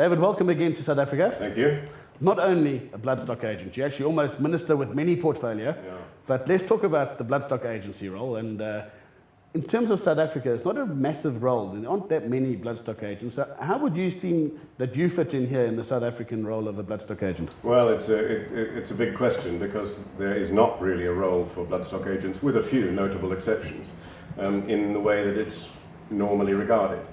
David, welcome again to South Africa. Thank you. Not only a Bloodstock agent, you actually almost minister with many portfolio, but let's talk about the Bloodstock agency role. And in terms of South Africa, it's not a massive role. There aren't that many Bloodstock agents. So how would you think that you fit in here in the South African role of a Bloodstock agent? Well, it's a big question because there is not really a role for Bloodstock agents, with a few notable exceptions, in the way that it's normally regarded.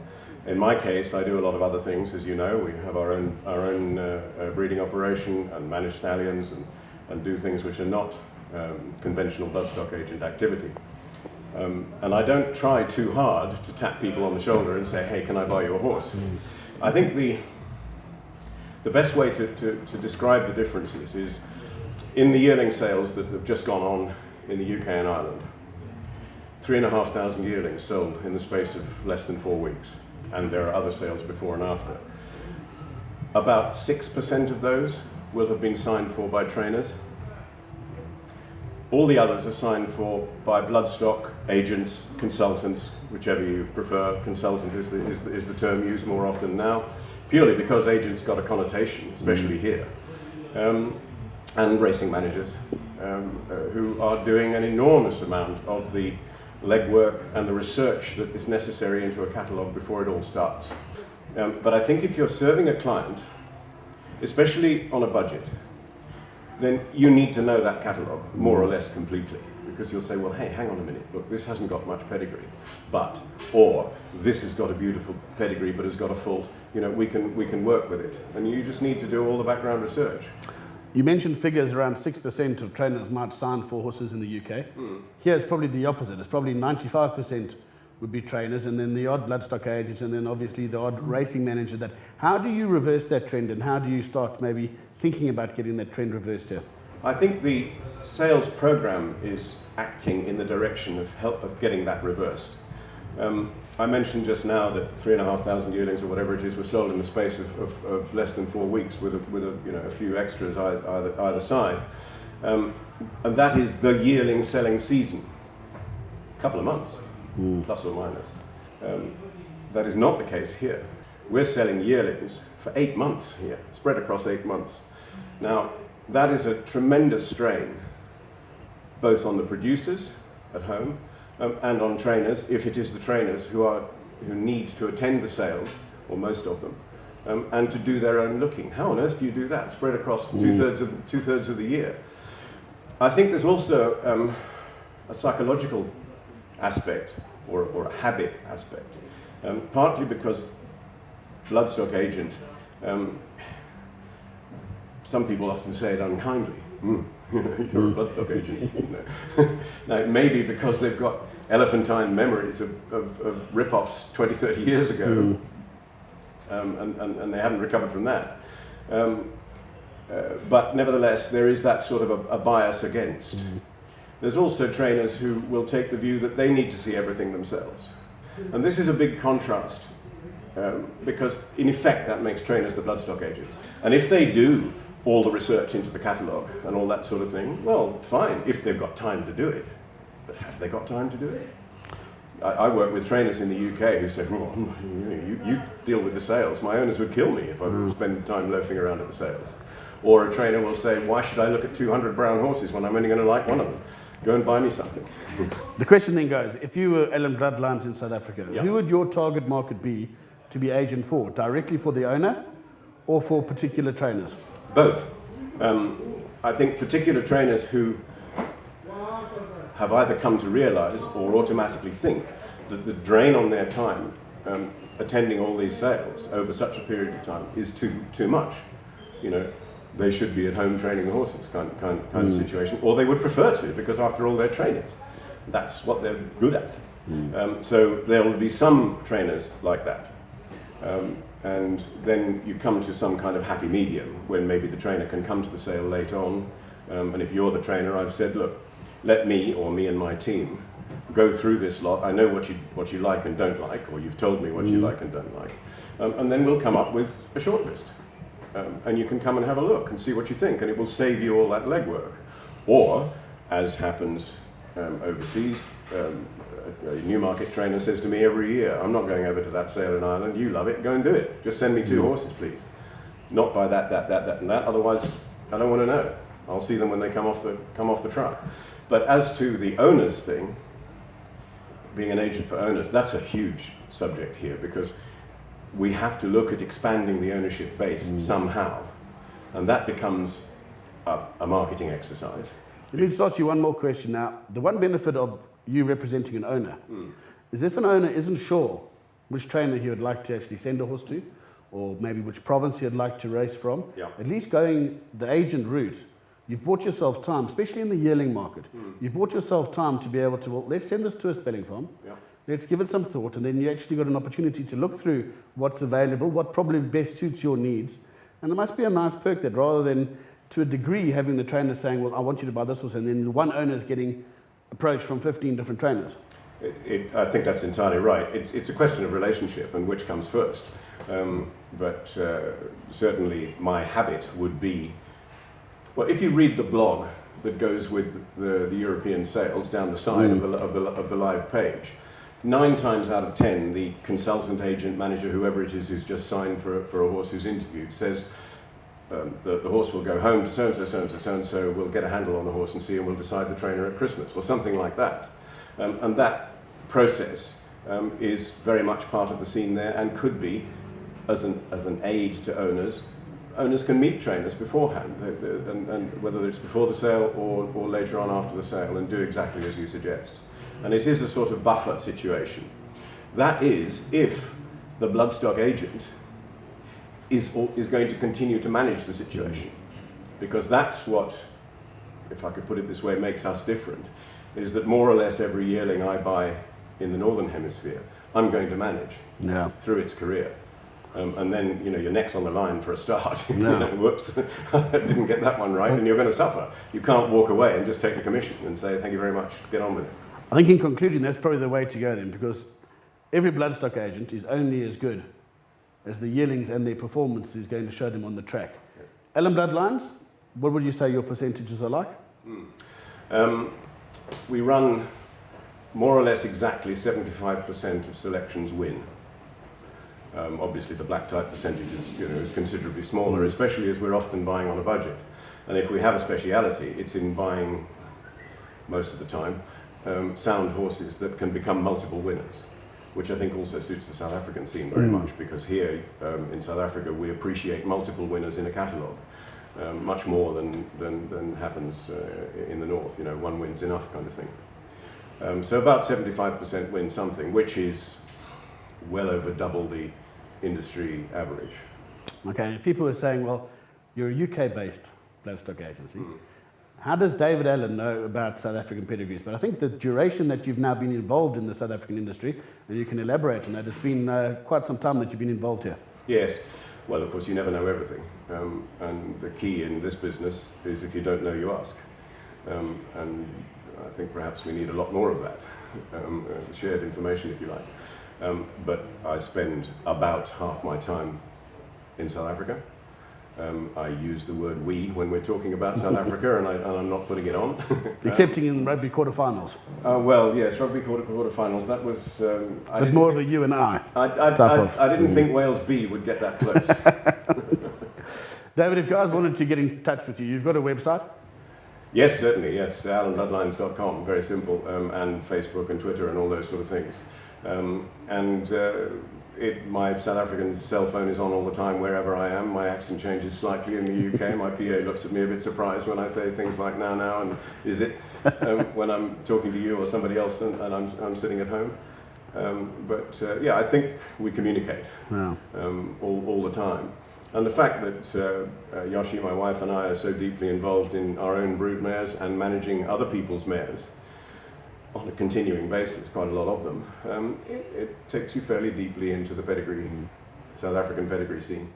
In my case, I do a lot of other things, as you know. We have our own breeding operation and manage stallions and do things which are not conventional Bloodstock agent activity. And I don't try too hard to tap people on the shoulder and say, hey, can I buy you a horse? I think the best way to describe the differences is in the yearling sales that have just gone on in the UK and Ireland. 3,500 yearlings sold in the space of less than 4 weeks. And there are other sales before and after. About 6% of those will have been signed for by trainers. All the others are signed for by Bloodstock agents, consultants, whichever you prefer. Consultant is the term used more often now, purely because agents got a connotation, especially here. And racing managers, who are doing an enormous amount of the legwork and the research that is necessary into a catalogue before it all starts. But I think if you're serving a client, especially on a budget, then you need to know that catalogue more or less completely, because you'll say, well, hey, hang on a minute, look, this hasn't got much pedigree, or this has got a beautiful pedigree but has got a fault, you know, we can work with it. And you just need to do all the background research. You mentioned figures around 6% of trainers might sign for horses in the UK. Here it's probably the opposite. It's probably 95% would be trainers, and then the odd Bloodstock agent, and then obviously the odd racing manager. How do you reverse that trend, and how do you start maybe thinking about getting that trend reversed here? I think the sales program is acting in the direction of getting that reversed. I mentioned just now that 3,500 yearlings or whatever it is were sold in the space of less than 4 weeks with a few extras either side. And that is the yearling selling season. A couple of months, plus or minus. That is not the case here. We're selling yearlings for 8 months here, spread across 8 months. Now, that is a tremendous strain, both on the producers at home and on trainers, if it is the trainers who need to attend the sales, or most of them, and to do their own looking. How on earth do you do that, spread across two-thirds of the year? I think there's also a psychological aspect, or a habit aspect, partly because Bloodstock agent, some people often say it unkindly. You're a Bloodstock agent. You know. Now, it may be because they've got elephantine memories of rip-offs 20, 30 years ago, and they haven't recovered from that. But nevertheless, there is that sort of a bias against. There's also trainers who will take the view that they need to see everything themselves. And this is a big contrast, because in effect that makes trainers the Bloodstock agents. And if they do all the research into the catalogue and all that sort of thing, well, fine, if they've got time to do it. But have they got time to do it? I work with trainers in the UK who say, well, you deal with the sales. My owners would kill me if I would spend time loafing around at the sales. Or a trainer will say, why should I look at 200 brown horses when I'm only going to like one of them? Go and buy me something. The question then goes, if you were Allan Bloodlines in South Africa, who would your target market be to be agent for? Directly for the owner or for particular trainers? Both. I think particular trainers who have either come to realise or automatically think that the drain on their time attending all these sales over such a period of time is too much. You know, they should be at home training the horses kind of situation, or they would prefer to, because after all they're trainers. That's what they're good at. So there will be some trainers like that. And then you come to some kind of happy medium when maybe the trainer can come to the sale late on, and if you're the trainer, I've said, look, let me and my team go through this lot. I know what you like and don't like, or you've told me what you like and don't like, and then we'll come up with a shortlist, and you can come and have a look and see what you think, and it will save you all that legwork. Or, as happens overseas, a Newmarket trainer says to me every year, I'm not going over to that sale in Ireland, you love it, go and do it. Just send me 2 horses, please. not by that, and that. Otherwise, I don't want to know. I'll see them when they come off the truck. But as to the owners thing, being an agent for owners, that's a huge subject here, because we have to look at expanding the ownership base somehow, and that becomes a marketing exercise. Let me just ask you one more question now. The one benefit of you representing an owner is if an owner isn't sure which trainer he would like to actually send a horse to, or maybe which province he'd like to race from, at least going the agent route, you've bought yourself time, especially in the yearling market. You've bought yourself time to be able to, well, let's send this to a spelling farm, let's give it some thought, and then you actually got an opportunity to look through what's available, what probably best suits your needs. And it must be a nice perk that rather than, to a degree, having the trainer saying, well, I want you to buy this horse, and then one owner is getting approached from 15 different trainers. I think that's entirely right. It's a question of relationship and which comes first. But certainly my habit would be, well, if you read the blog that goes with the European sales down the side of the live page, 9 times out of 10, the consultant, agent, manager, whoever it is who's just signed for a horse who's interviewed says, the horse will go home to so-and-so, so-and-so, so-and-so, we'll get a handle on the horse and see, and we'll decide the trainer at Christmas, or something like that. And that process is very much part of the scene there, and could be, as an aid to owners. Owners can meet trainers beforehand, and whether it's before the sale or later on after the sale, and do exactly as you suggest. And it is a sort of buffer situation. That is, if the Bloodstock agent is going to continue to manage the situation. Because that's what, if I could put it this way, makes us different, is that more or less every yearling I buy in the Northern Hemisphere, I'm going to manage through its career. And then, your neck's on the line for a start. Whoops, I didn't get that one right, and you're going to suffer. You can't walk away and just take the commission and say, thank you very much, get on with it. I think in conclusion, that's probably the way to go then, because every Bloodstock agent is only as good as the yearlings and their performance is going to show them on the track. Yes. Allan Bloodlines, what would you say your percentages are like? We run more or less exactly 75% of selections win. Obviously the black type percentage is considerably smaller, especially as we're often buying on a budget. And if we have a speciality, it's in buying, most of the time, sound horses that can become multiple winners, which I think also suits the South African scene very much, because here in South Africa we appreciate multiple winners in a catalogue, much more than happens in the north. One win's enough kind of thing. So about 75% win something, which is well over double the industry average. Okay, if people are saying, well, you're a UK-based Bloodstock agency. How does David Allan know about South African pedigrees? But I think the duration that you've now been involved in the South African industry, and you can elaborate on that, it's been quite some time that you've been involved here. Yes. Well, of course, you never know everything. And the key in this business is if you don't know, you ask. And I think perhaps we need a lot more of that, shared information, if you like. But I spend about half my time in South Africa. I use the word we when we're talking about South Africa, and I'm not putting it on. Excepting in rugby quarterfinals. Well, yes, rugby quarterfinals. That was. But more of a you and I. I didn't think Wales B would get that close. David, if guys wanted to get in touch with you, you've got a website? Yes, certainly. Yes, allanbloodlines.com. Very simple, and Facebook and Twitter and all those sort of things. My South African cell phone is on all the time wherever I am. My accent changes slightly in the UK. My PA looks at me a bit surprised when I say things like now, and is it, when I'm talking to you or somebody else and I'm sitting at home. I think we communicate all the time. And the fact that Yoshi, my wife, and I are so deeply involved in our own brood mares and managing other people's mares on a continuing basis, quite a lot of them, it takes you fairly deeply into the pedigree, South African pedigree scene.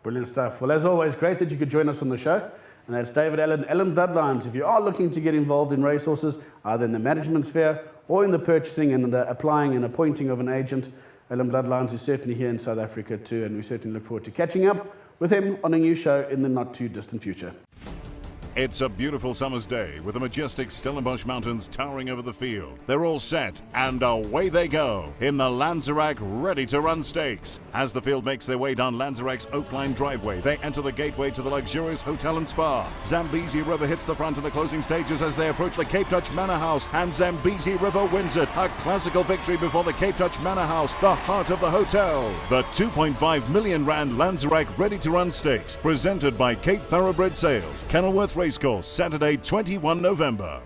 Brilliant stuff. Well, as always, great that you could join us on the show. And that's David Allan, Allan Bloodlines. If you are looking to get involved in racehorses, either in the management sphere or in the purchasing and the applying and appointing of an agent, Allan Bloodlines is certainly here in South Africa too, and we certainly look forward to catching up with him on a new show in the not too distant future. It's a beautiful summer's day with the majestic Stellenbosch Mountains towering over the field. They're all set and away they go in the Lanzerac Ready to Run Stakes. As the field makes their way down Lanzerac's Oakline driveway, they enter the gateway to the luxurious hotel and spa. Zambezi River hits the front in the closing stages as they approach the Cape Touch Manor House, and Zambezi River wins it. A classical victory before the Cape Touch Manor House, the heart of the hotel. The 2.5 million rand Lanzerac Ready to Run Stakes, presented by Cape Thoroughbred Sales, Kenilworth Racecourse, Saturday 21 November.